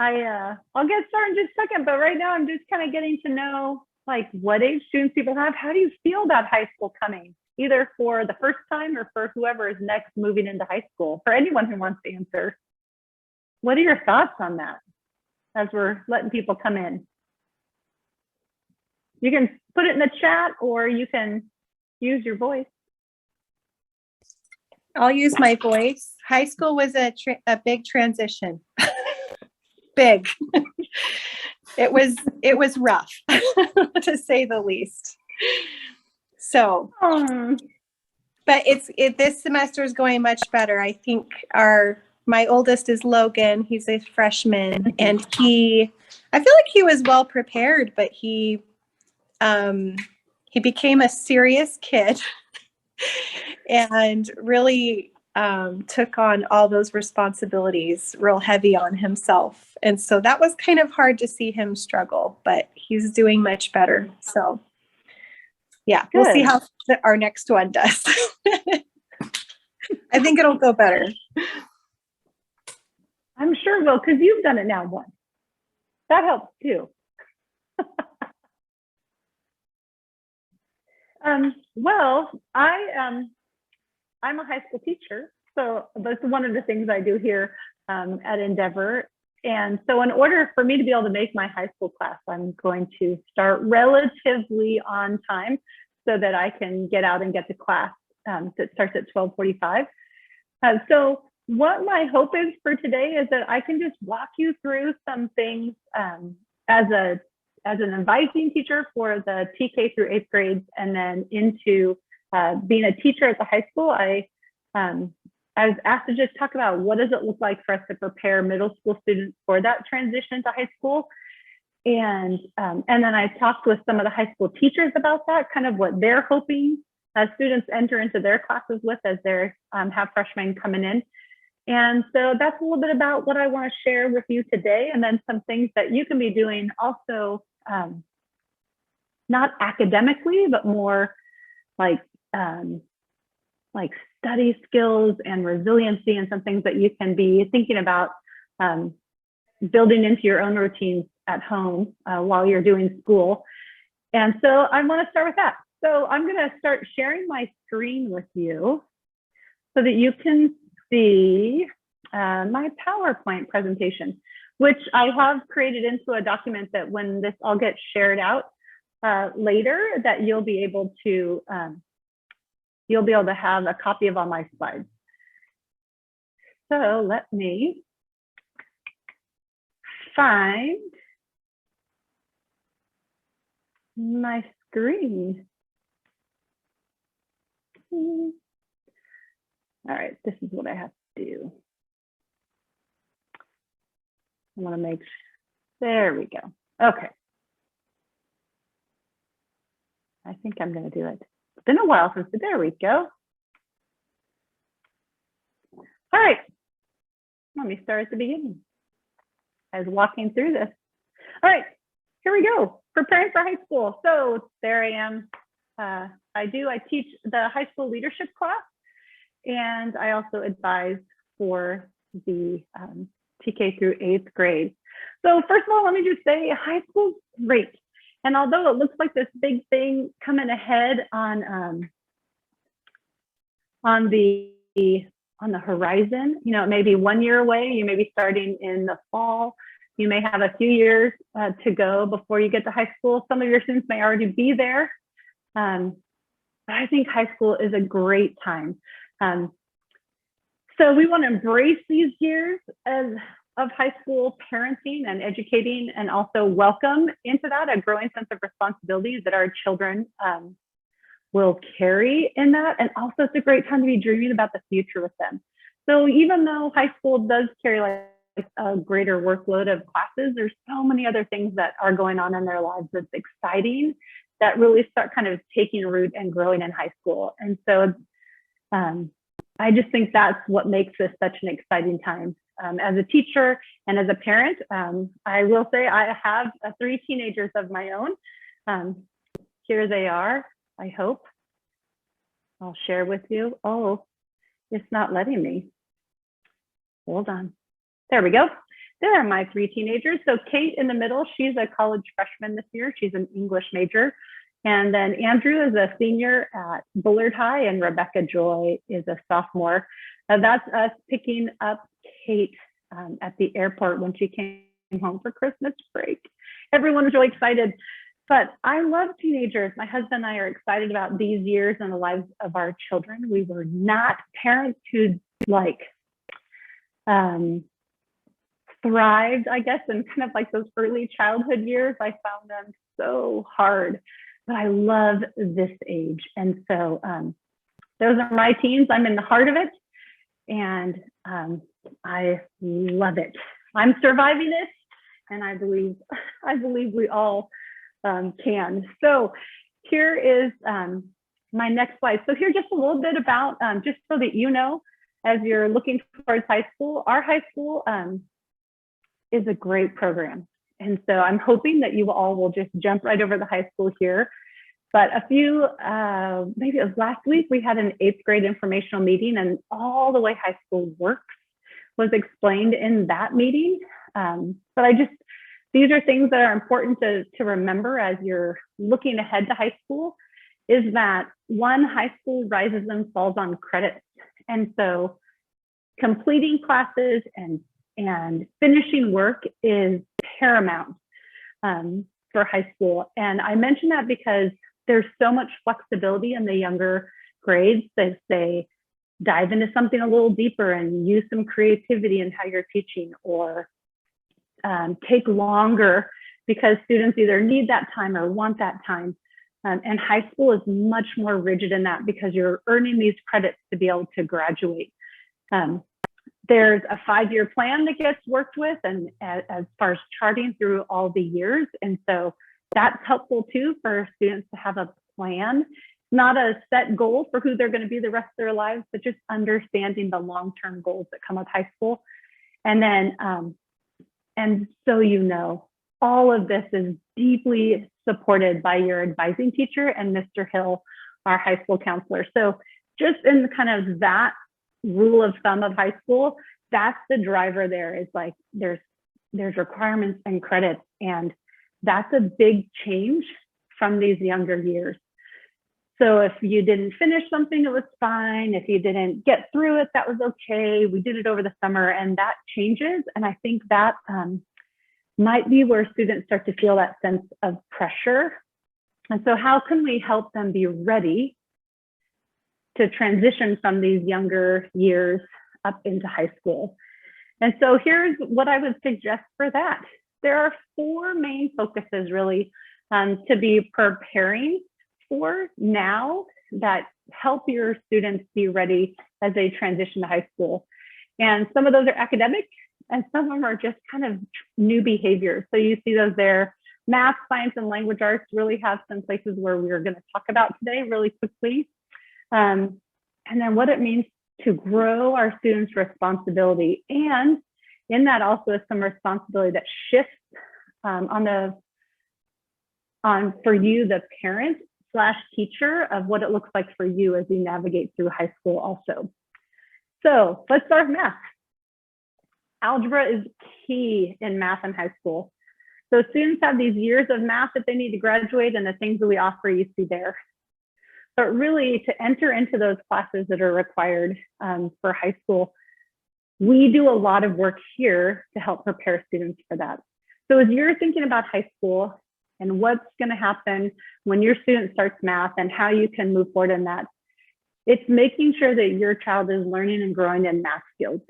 I'll get started in just a second, but right now I'm just kind of getting to know like what age students people have. How do you feel about high school coming, either for the first time or for whoever is next moving into high school? For anyone who wants to answer, what are your thoughts on that as we're letting people come in? You can put it in the chat or you can use your voice. I'll use my voice. High school was a big transition. Big. It was rough, to say the least. So, but this semester is going much better. I think my oldest is Logan. He's a freshman, and I feel like he was well prepared, but he became a serious kid and really took on all those responsibilities real heavy on himself. And so that was kind of hard to see him struggle, but he's doing much better. So yeah, Good. We'll see how our next one does. I think it'll go better. I'm sure it will, because you've done it now once. That helps too. Well, I'm a high school teacher, so that's one of the things I do here at Endeavor. And so in order for me to be able to make my high school class, I'm going to start relatively on time so that I can get out and get to class that starts at 12:45. So what my hope is for today is that I can just walk you through some things as an advising teacher for the TK through 8th grades, and then into being a teacher at the high school. I was asked to just talk about what does it look like for us to prepare middle school students for that transition to high school. And then I talked with some of the high school teachers about that, kind of what they're hoping students enter into their classes with as they have freshmen coming in. And so that's a little bit about what I want to share with you today, and then some things that you can be doing also, not academically, but more like study skills and resiliency, and some things that you can be thinking about building into your own routines at home while you're doing school. And so I want to start with that. So I'm going to start sharing my screen with you so that you can see my PowerPoint presentation, which I have created into a document that when this all gets shared out later, that you'll be able to have a copy of all my slides. So let me find my screen. All right, this is what I have to do. I want to make, there we go. Okay. I think I'm going to do it. It's been a while since, there we go. All right, let me start at the beginning. I was walking through this. All right, here we go. Preparing for high school. So there I am. I teach the high school leadership class, and I also advise for the TK through 8th grade. So first of all, let me just say high school's great. And although it looks like this big thing coming ahead on the horizon, you know, it may be 1 year away, you may be starting in the fall, you may have a few years to go before you get to high school. Some of your students may already be there. But I think high school is a great time. So we want to embrace these years of high school parenting and educating, and also welcome into that a growing sense of responsibilities that our children will carry in that. And also it's a great time to be dreaming about the future with them. So even though high school does carry like a greater workload of classes, there's so many other things that are going on in their lives that's exciting, that really start kind of taking root and growing in high school. And so I just think that's what makes this such an exciting time. As a teacher and as a parent, I will say I have 3 teenagers of my own. Here they are, I hope. I'll share with you. Oh, it's not letting me. Hold on. There we go. there are my three teenagers. So Kate in the middle, she's a college freshman this year. She's an English major. And then Andrew is a senior at Bullard High, and Rebecca Joy is a sophomore. That's us picking up Kate at the airport when she came home for Christmas break. Everyone was really excited. But I love teenagers. My husband and I are excited about these years in the lives of our children. We were not parents who like thrived, I guess, in kind of like those early childhood years. I found them so hard, but I love this age. And so those are my teens. I'm in the heart of it, and I love it. I'm surviving it, and I believe we all can. So here is my next slide. So here, just a little bit about, just so that you know, as you're looking towards high school, our high school is a great program. And so I'm hoping that you all will just jump right over the high school here. But a few, maybe it was last week, we had an 8th grade informational meeting, and all the way high school works was explained in that meeting. But these are things that are important to remember as you're looking ahead to high school, is that one, high school rises and falls on credits. And so completing classes and finishing work is paramount for high school. And I mention that because there's so much flexibility in the younger grades as they dive into something a little deeper and use some creativity in how you're teaching, or take longer because students either need that time or want that time. And high school is much more rigid in that because you're earning these credits to be able to graduate. There's a 5-year plan that gets worked with, and as far as charting through all the years. And so that's helpful too for students to have a plan, not a set goal for who they're going to be the rest of their lives, but just understanding the long-term goals that come with high school. And then, and so you know, all of this is deeply supported by your advising teacher and Mr. Hill, our high school counselor. So just in kind of that rule of thumb of high school, that's the driver there, is like there's requirements and credits, and that's a big change from these younger years. So if you didn't finish something, it was fine. If you didn't get through it, that was okay. We did it over the summer, and that changes. And I think that might be where students start to feel that sense of pressure. And so how can we help them be ready to transition from these younger years up into high school? And so here's what I would suggest for that. There are 4 main focuses really to be preparing for now that help your students be ready as they transition to high school. And some of those are academic, and some of them are just kind of new behaviors. So you see those there. Math, science, and language arts really have some places where we're going to talk about today really quickly. And then what it means to grow our students' responsibility. And in that also is some responsibility that shifts for you, the parent / teacher, of what it looks like for you as you navigate through high school also. So let's start with math. Algebra is key in math in high school. So students have these years of math that they need to graduate, and the things that we offer you see there. But really, to enter into those classes that are required for high school, we do a lot of work here to help prepare students for that. So as you're thinking about high school and what's going to happen when your student starts math and how you can move forward in that, it's making sure that your child is learning and growing in math skills,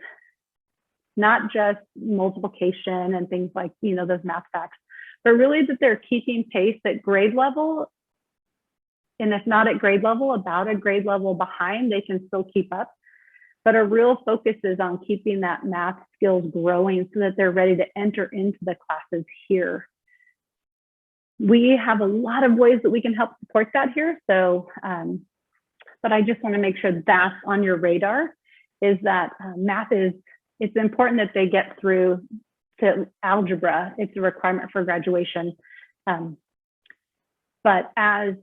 not just multiplication and things like, you know, those math facts, but really that they're keeping pace at grade level. And if not at grade level, about a grade level behind, they can still keep up. But a real focus is on keeping that math skills growing so that they're ready to enter into the classes here. We have a lot of ways that we can help support that here. So, but I just want to make sure that's on your radar, is that math is, it's important that they get through to algebra. It's a requirement for graduation. But as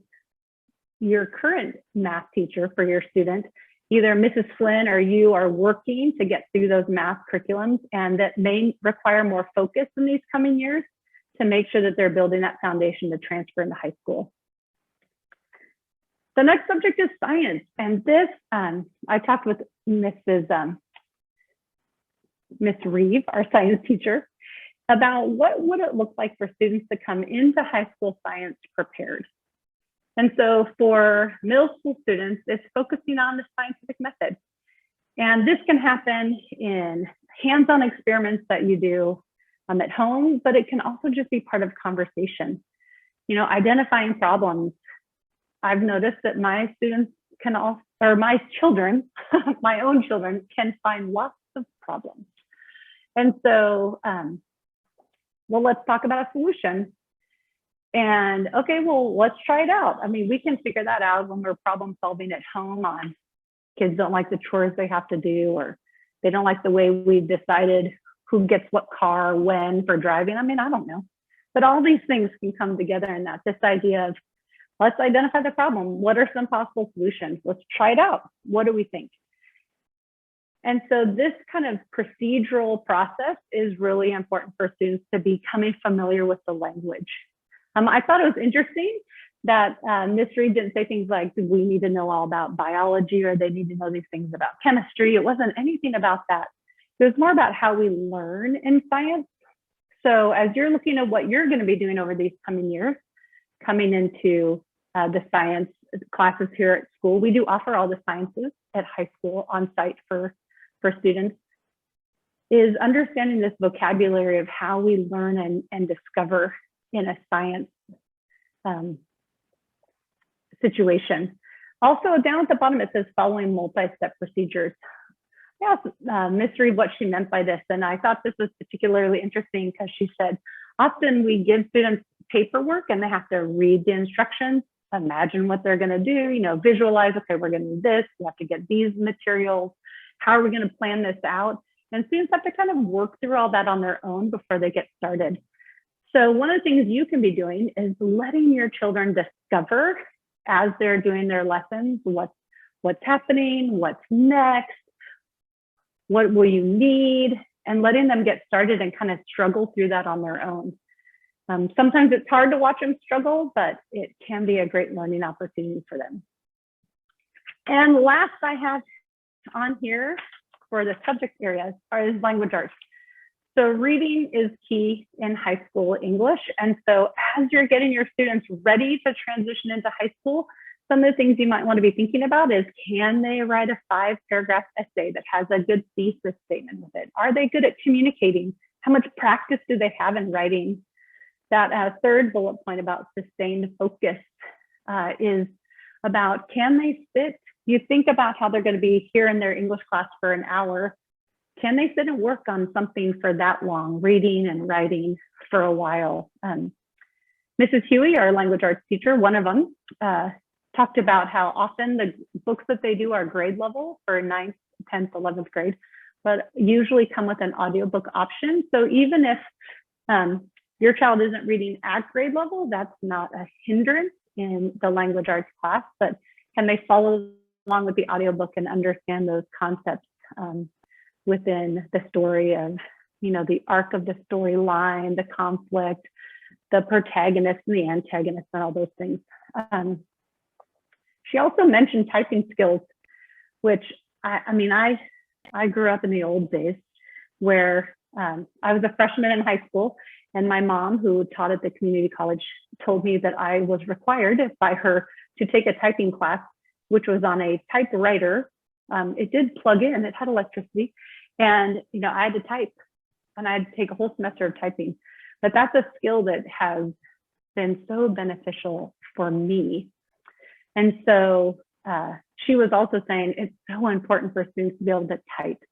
your current math teacher for your student, either Mrs. Flynn or you are working to get through those math curriculums, and that may require more focus in these coming years to make sure that they're building that foundation to transfer into high school. The next subject is science. And this, I talked with Miss Reeve, our science teacher, about what would it look like for students to come into high school science prepared. And so for middle school students, it's focusing on the scientific method. And this can happen in hands-on experiments that you do at home, but it can also just be part of conversation. You know, identifying problems. I've noticed that my students can also, or my children, my own children, can find lots of problems. And so, well, let's talk about a solution. And okay, well, let's try it out. I mean, we can figure that out when we're problem solving at home on kids don't like the chores they have to do, or they don't like the way we've decided who gets what car when for driving. I mean, I don't know. But all these things can come together in that, this idea of let's identify the problem. What are some possible solutions? Let's try it out. What do we think? And so this kind of procedural process is really important for students to be becoming familiar with the language. I thought it was interesting that Ms. Reed didn't say things like, we need to know all about biology, or they need to know these things about chemistry. It wasn't anything about that. It was more about how we learn in science. So as you're looking at what you're going to be doing over these coming years, coming into the science classes here at school, we do offer all the sciences at high school on site for students, is understanding this vocabulary of how we learn and discover in a science situation. Also, down at the bottom, it says following multi-step procedures. I asked Ms. Reed what she meant by this, and I thought this was particularly interesting because she said, often we give students paperwork and they have to read the instructions, imagine what they're going to do, you know, visualize, okay, we're going to do this, we have to get these materials, how are we going to plan this out? And students have to kind of work through all that on their own before they get started. So one of the things you can be doing is letting your children discover as they're doing their lessons, what's happening, what's next, what will you need, and letting them get started and kind of struggle through that on their own. Sometimes it's hard to watch them struggle, but it can be a great learning opportunity for them. And last I have on here for the subject areas is language arts. So reading is key in high school English. And so as you're getting your students ready to transition into high school, some of the things you might want to be thinking about is, can they write a 5-paragraph essay that has a good thesis statement with it? Are they good at communicating? How much practice do they have in writing? That third bullet point about sustained focus is about, can they sit? You think about how they're going to be here in their English class for an hour. Can they sit and work on something for that long, reading and writing for a while? Mrs. Huey, our language arts teacher, one of them, talked about how often the books that they do are grade level for 9th, 10th, 11th grade, but usually come with an audiobook option. So even if your child isn't reading at grade level, that's not a hindrance in the language arts class, but can they follow along with the audiobook and understand those concepts within the story of, you know, the arc of the storyline, the conflict, the protagonist and the antagonist, and all those things. She also mentioned typing skills, which I grew up in the old days where I was a freshman in high school, and my mom, who taught at the community college, told me that I was required by her to take a typing class, which was on a typewriter. It did plug in, it had electricity, and you know, I had to type, and I had to take a whole semester of typing. But that's a skill that has been so beneficial for me. And so she was also saying it's so important for students to be able to type.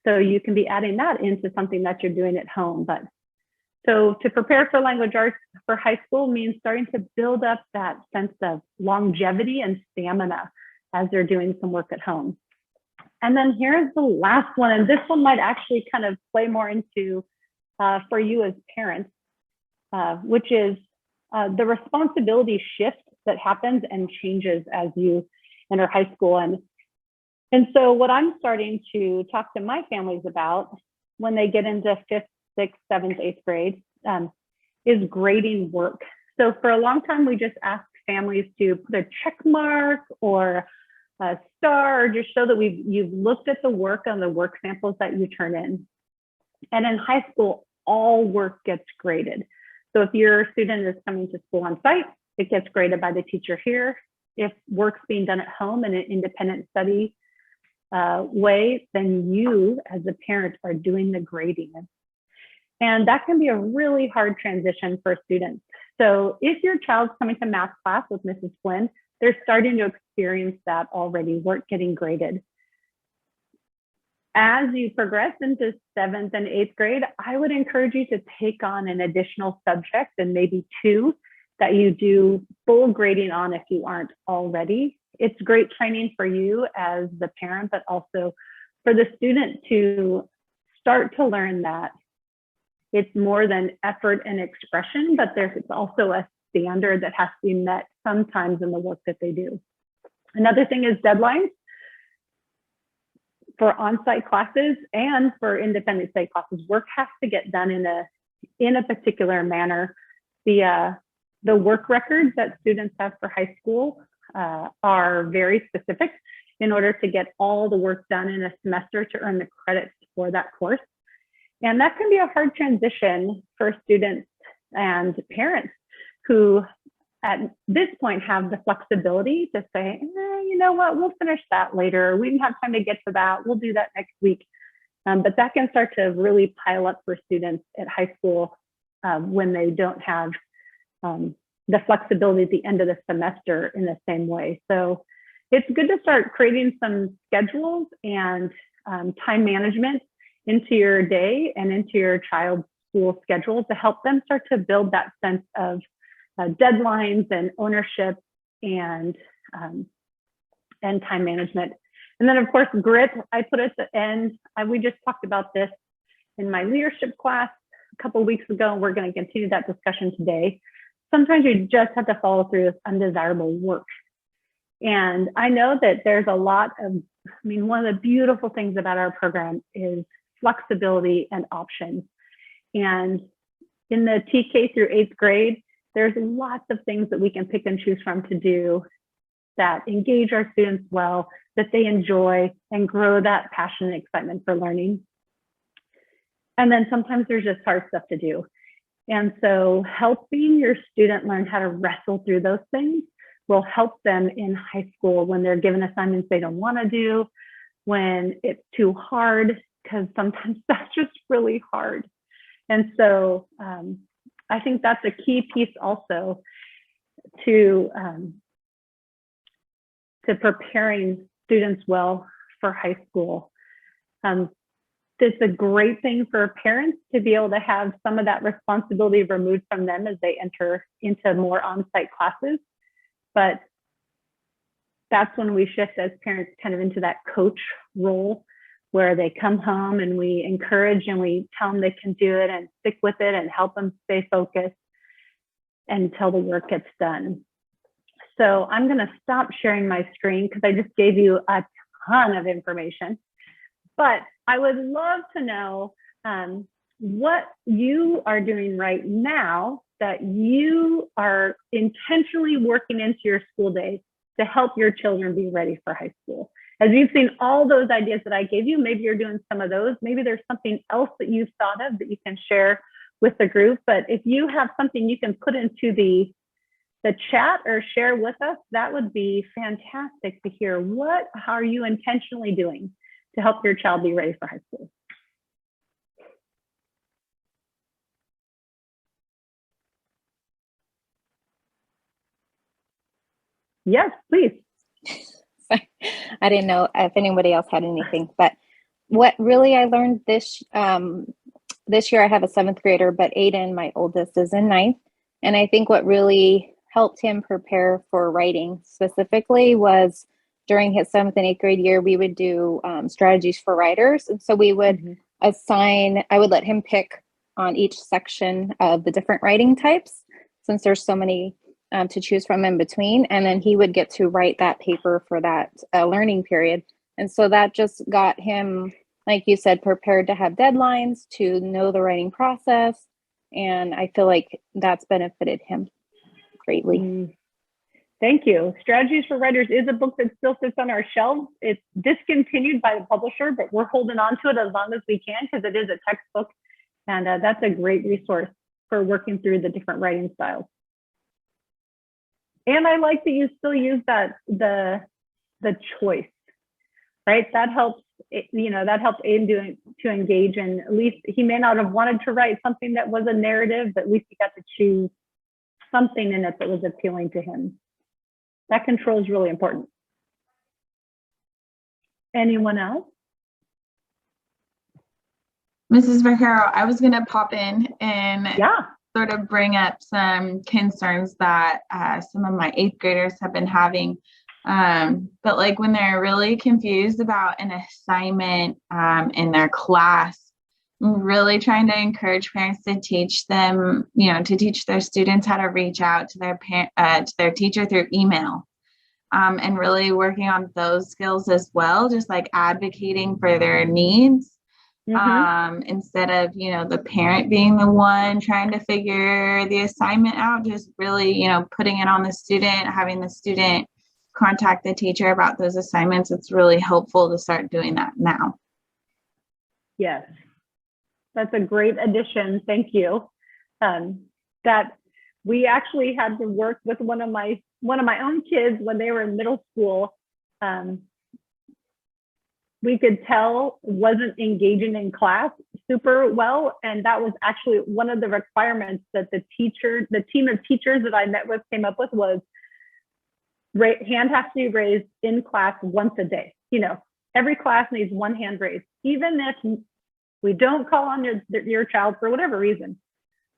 So you can be adding that into something that you're doing at home. But so to prepare for language arts for high school means starting to build up that sense of longevity and stamina as they're doing some work at home. And then here's the last one, and this one might actually kind of play more into for you as parents, which is the responsibility shift that happens and changes as you enter high school. And so what I'm starting to talk to my families about when they get into 5th, 6th, 7th, 8th grade is grading work. So for a long time, we just asked families to put a check mark or a star, or just show that you've looked at the work on the work samples that you turn in. And in high school, all work gets graded. So if your student is coming to school on site, it gets graded by the teacher here. If work's being done at home in an independent study way, then you as a parent are doing the grading. And that can be a really hard transition for students. So if your child's coming to math class with Mrs. Flynn, they're starting to experience that already, work getting graded. As you progress into 7th and 8th grade, I would encourage you to take on an additional subject, and maybe 2 that you do full grading on if you aren't already. It's great training for you as the parent, but also for the student to start to learn that it's more than effort and expression, but there's also a standard that has to be met sometimes in the work that they do. Another thing is deadlines. For on-site classes and for independent study classes, work has to get done in a particular manner. The work records that students have for high school are very specific in order to get all the work done in a semester to earn the credits for that course. And that can be a hard transition for students and parents who at this point have the flexibility to say, you know what, we'll finish that later. We didn't have time to get to that. We'll do that next week. But that can start to really pile up for students at high school when they don't have the flexibility at the end of the semester in the same way. So it's good to start creating some schedules and time management into your day and into your child's school schedule to help them start to build that sense of deadlines and ownership and time management. And then of course, grit, I put at the end. We just talked about this in my leadership class a couple of weeks ago. We're going to continue that discussion today. Sometimes you just have to follow through with undesirable work. And I know that there's a lot of, one of the beautiful things about our program is flexibility and options. And in the TK through 8th grade, there's lots of things that we can pick and choose from to do that engage our students well, that they enjoy, and grow that passion and excitement for learning. And then sometimes there's just hard stuff to do. And so helping your student learn how to wrestle through those things will help them in high school when they're given assignments they don't want to do, when it's too hard, because sometimes that's just really hard. And so I think that's a key piece also to preparing students well for high school. It's a great thing for parents to be able to have some of that responsibility removed from them as they enter into more on-site classes. But that's when we shift as parents kind of into that coach role, where they come home and we encourage and we tell them they can do it and stick with it and help them stay focused until the work gets done. So I'm going to stop sharing my screen because I just gave you a ton of information. But I would love to know what you are doing right now that you are intentionally working into your school day to help your children be ready for high school. As you've seen all those ideas that I gave you, maybe you're doing some of those. Maybe there's something else that you've thought of that you can share with the group. But if you have something you can put into the chat or share with us, that would be fantastic to hear. What are you intentionally doing to help your child be ready for high school? Yes, please. I didn't know if anybody else had anything, but what really I learned this year, I have a 7th grader, but Aiden, my oldest, is in 9th. And I think what really helped him prepare for writing specifically was during his 7th and 8th grade year, we would do strategies for writers. And so we would I would let him pick on each section of the different writing types, since there's so many to choose from in between. And then he would get to write that paper for that learning period. And so that just got him, like you said, prepared to have deadlines, to know the writing process. And I feel like that's benefited him greatly. Thank you. Strategies for Writers is a book that still sits on our shelves. It's discontinued by the publisher, but we're holding on to it as long as we can because it is a textbook. And that's a great resource for working through the different writing styles. And I like that you still use that, the choice, right? That helps, that helps Aiden to engage in, at least he may not have wanted to write something that was a narrative, but at least he got to choose something in it that was appealing to him. That control is really important. Anyone else? Mrs. Vaccaro, I was going to pop in and sort of bring up some concerns that some of my 8th graders have been having. But like when they're really confused about an assignment in their class, I'm really trying to encourage parents to teach them, to teach their students how to reach out to their teacher through email. And really working on those skills as well, just like advocating for their needs. Instead of, the parent being the one trying to figure the assignment out, just really, putting it on the student, having the student contact the teacher about those assignments. It's really helpful to start doing that now. Yes, that's a great addition. Thank you. That we actually had to work with one of my own kids when they were in middle school. We could tell wasn't engaging in class super well. And that was actually one of the requirements that the team of teachers that I met with came up with was hand has to be raised in class once a day. Every class needs one hand raised, even if we don't call on your child for whatever reason,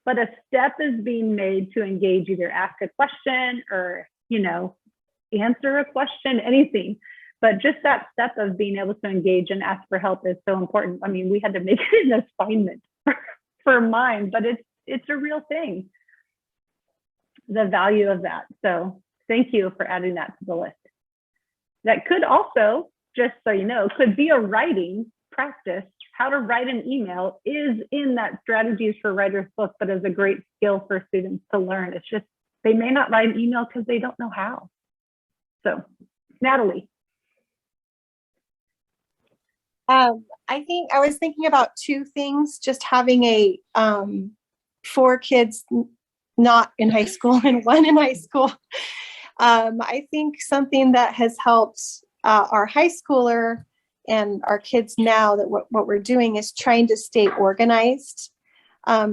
but a step is being made to engage, either ask a question or, answer a question, anything. But just that step of being able to engage and ask for help is so important. I mean, we had to make it an assignment for mine, but it's a real thing, the value of that. So thank you for adding that to the list. That could also, just so you know, could be a writing practice. How to write an email is in that Strategies for Writers book, but is a great skill for students to learn. It's just, they may not write an email because they don't know how. So, Natalie. I think I was thinking about 2 things, just having 4 kids not in high school and 1 in high school. I think something that has helped our high schooler and our kids now, that what we're doing is trying to stay organized.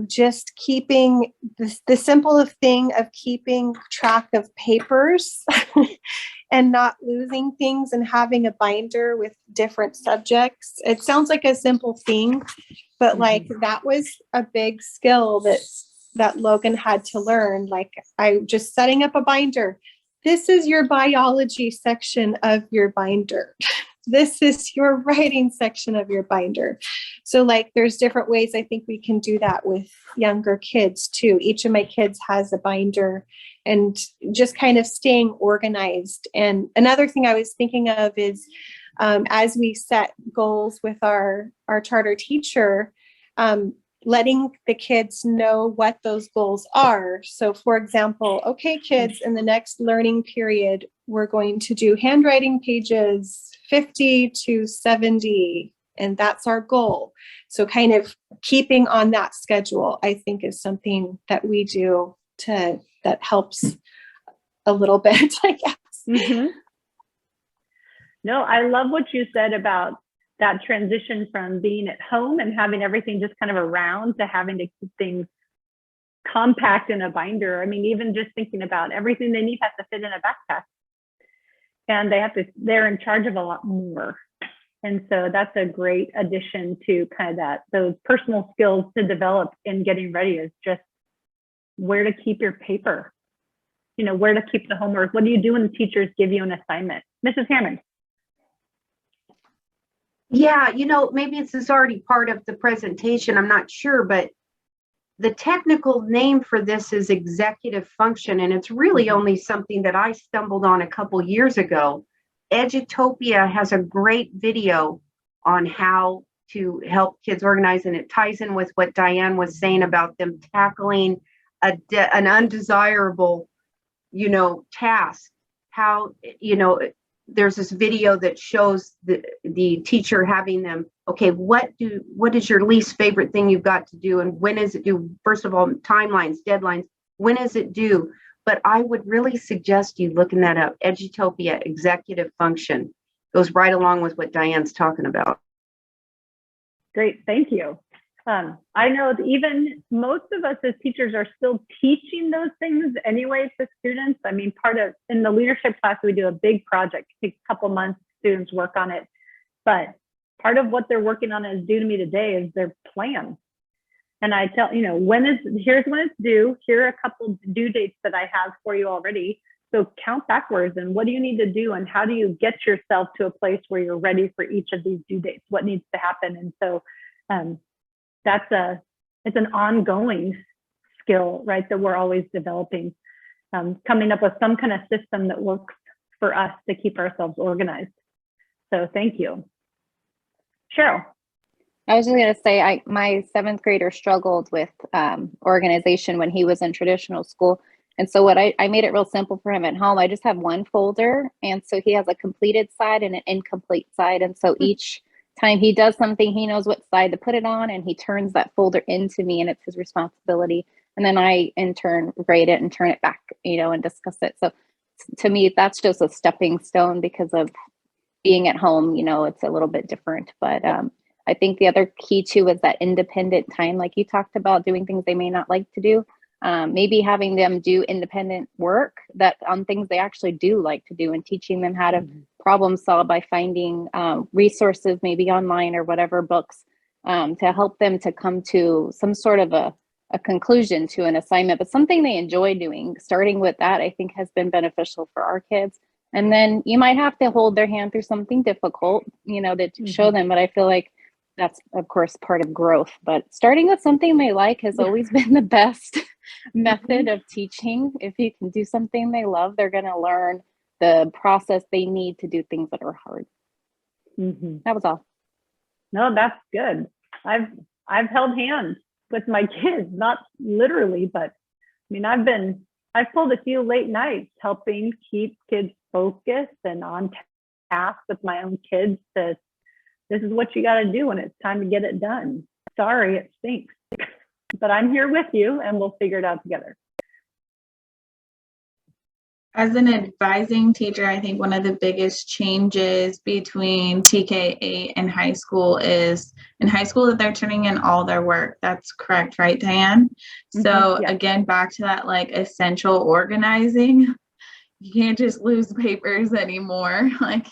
Just keeping the simple thing of keeping track of papers and not losing things, and having a binder with different subjects. It sounds like a simple thing, but like that was a big skill that Logan had to learn. Like, I just setting up a binder. This is your biology section of your binder. This is your writing section of your binder. So like, there's different ways I think we can do that with younger kids too. Each of my kids has a binder, and just kind of staying organized. And another thing I was thinking of is, as we set goals with our charter teacher, letting the kids know what those goals are. So for example, okay, kids, in the next learning period, we're going to do handwriting pages 50 to 70, and that's our goal. So kind of keeping on that schedule, I think, is something that we do that helps a little bit, I guess. No, I love what you said about that transition from being at home and having everything just kind of around to having to keep things compact in a binder. I mean, even just thinking about everything they need has to fit in a backpack, and they're in charge of a lot more. And so that's a great addition to kind of those personal skills to develop in getting ready, is just where to keep your paper, where to keep the homework. What do you do when the teachers give you an assignment? Mrs. Hammond. Yeah, maybe this is already part of the presentation. I'm not sure, but the technical name for this is executive function, and it's really only something that I stumbled on a couple years ago. Edutopia has a great video on how to help kids organize, and it ties in with what Diane was saying about them tackling an undesirable, task. How, there's this video that shows the teacher having them, okay, what is your least favorite thing you've got to do, and when is it due? First of all, timelines, deadlines, when is it due? But I would really suggest you looking that up. Edutopia, executive function, goes right along with what Diane's talking about. Great, thank you. I know that even most of us as teachers are still teaching those things anyway to students. I mean, in the leadership class, we do a big project, it takes a couple months, students work on it. But part of what they're working on is due to me today is their plan. And I tell, here's when it's due. Here are a couple due dates that I have for you already. So count backwards, and what do you need to do, and how do you get yourself to a place where you're ready for each of these due dates? What needs to happen? And so it's an ongoing skill, right, that we're always developing, coming up with some kind of system that works for us to keep ourselves organized. So thank you. Cheryl. I was just going to say, my 7th grader struggled with organization when he was in traditional school. And so I made it real simple for him at home. I just have one folder. And so he has a completed side and an incomplete side. And so each time he does something, he knows what side to put it on, and he turns that folder into me, and it's his responsibility. And then I in turn grade it and turn it back, and discuss it. So to me, that's just a stepping stone because of being at home, it's a little bit different. But I think the other key too is that independent time, like you talked about, doing things they may not like to do. Maybe having them do independent work on things they actually do like to do, and teaching them how to problem solve by finding resources, maybe online or whatever, books, to help them to come to some sort of a conclusion to an assignment, but something they enjoy doing. Starting with that, I think, has been beneficial for our kids. And then you might have to hold their hand through something difficult, to show them, but I feel like that's, of course, part of growth. But starting with something they like has always been the best method of teaching. If you can do something they love, they're going to learn the process they need to do things that are hard. That was all. No, that's good. I've held hands with my kids, not literally, but I mean, I've pulled a few late nights helping keep kids focused and on task with my own kids. This is what you got to do when it's time to get it done. Sorry, it stinks, but I'm here with you, and we'll figure it out together. As an advising teacher, I think one of the biggest changes between TK8 and high school is in high school that they're turning in all their work. That's correct, right, Diane? So again, back to that like essential organizing. You can't just lose papers anymore. Like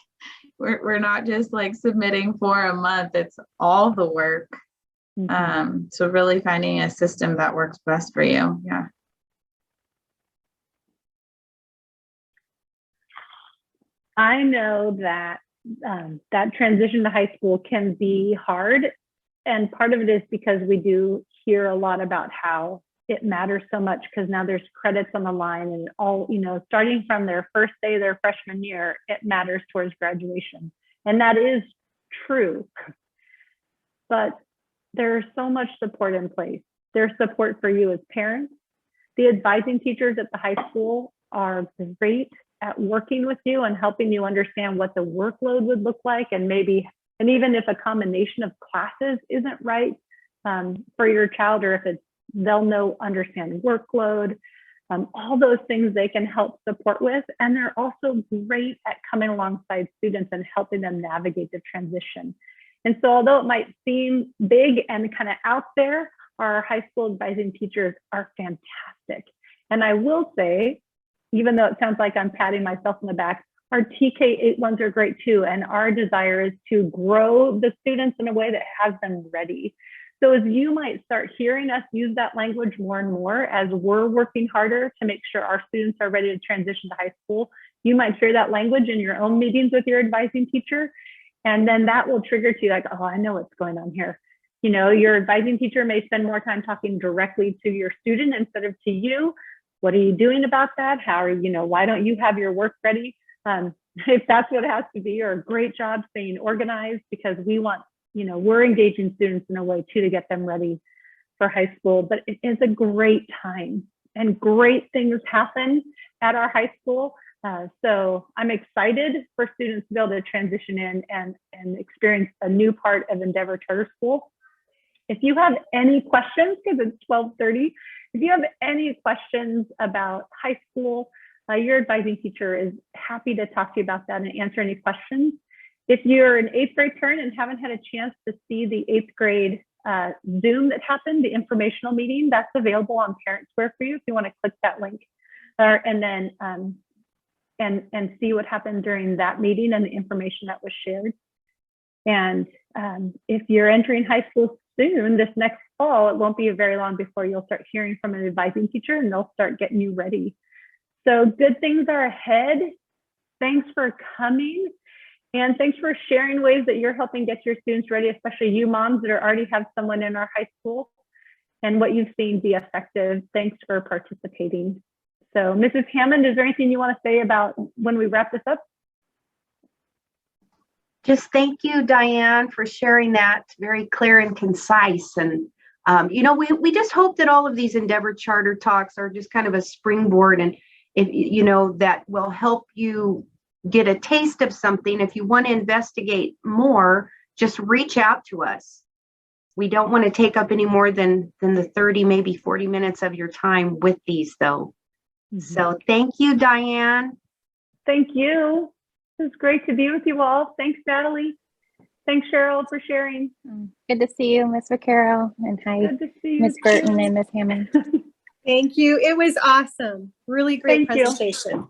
we're not just like submitting for a month, it's all the work. So really finding a system that works best for you. Yeah. I know that that transition to high school can be hard. And part of it is because we do hear a lot about how it matters so much, because now there's credits on the line, and all, starting from their first day of their freshman year, it matters towards graduation. And that is true. But there's so much support in place. There's support for you as parents. The advising teachers at the high school are great at working with you and helping you understand what the workload would look like, and even if a combination of classes isn't right for your child, or if they'll understand workload, all those things they can help support with. And they're also great at coming alongside students and helping them navigate the transition. And so although it might seem big and kind of out there, our high school advising teachers are fantastic. And I will say, even though it sounds like I'm patting myself on the back, our TK8 ones are great too. And our desire is to grow the students in a way that has them ready. So as you might start hearing us use that language more and more as we're working harder to make sure our students are ready to transition to high school, you might hear that language in your own meetings with your advising teacher. And then that will trigger to you like, oh, I know what's going on here. You know, your advising teacher may spend more time talking directly to your student instead of to you. What are you doing about that? How are you know, why don't you have your work ready? If that's what it has to be, or a great job staying organized, because we want, you know, we're engaging students in a way too to get them ready for high school. But it is a great time and great things happen at our high school. So I'm excited for students to be able to transition in and experience a new part of Endeavor Charter School. If you have any questions, because it's 12:30, if you have any questions about high school, your advising teacher is happy to talk to you about that and answer any questions. If you're an 8th grade parent and haven't had a chance to see the 8th grade Zoom that happened, the informational meeting, that's available on Parent Square for you if you want to click that link, and then and see what happened during that meeting and the information that was shared. And if you're entering high school soon, this next fall, it won't be very long before you'll start hearing from an advising teacher and they'll start getting you ready. So good things are ahead. Thanks for coming. And thanks for sharing ways that you're helping get your students ready, especially you moms that already have someone in our high school, and what you've seen be effective. Thanks for participating. So Mrs. Hammond, is there anything you want to say about when we wrap this up? Just thank you, Diane, for sharing that. Very clear and concise. And, you know, we just hope that all of these Endeavor Charter talks are just kind of a springboard, and if you know, that will help you get a taste of something. If you want to investigate more, just reach out to us. We don't want to take up any more than the 30, maybe 40 minutes of your time with these, though. So thank you, Diane. Thank you. It was great to be with you all. Thanks, Natalie. Thanks, Cheryl, for sharing. Good to see you, Miss Vaccaro, and hi, Good to see you, Miss Burton too. and Miss Hammond. Thank you. It was awesome. Really great Thank you. presentation.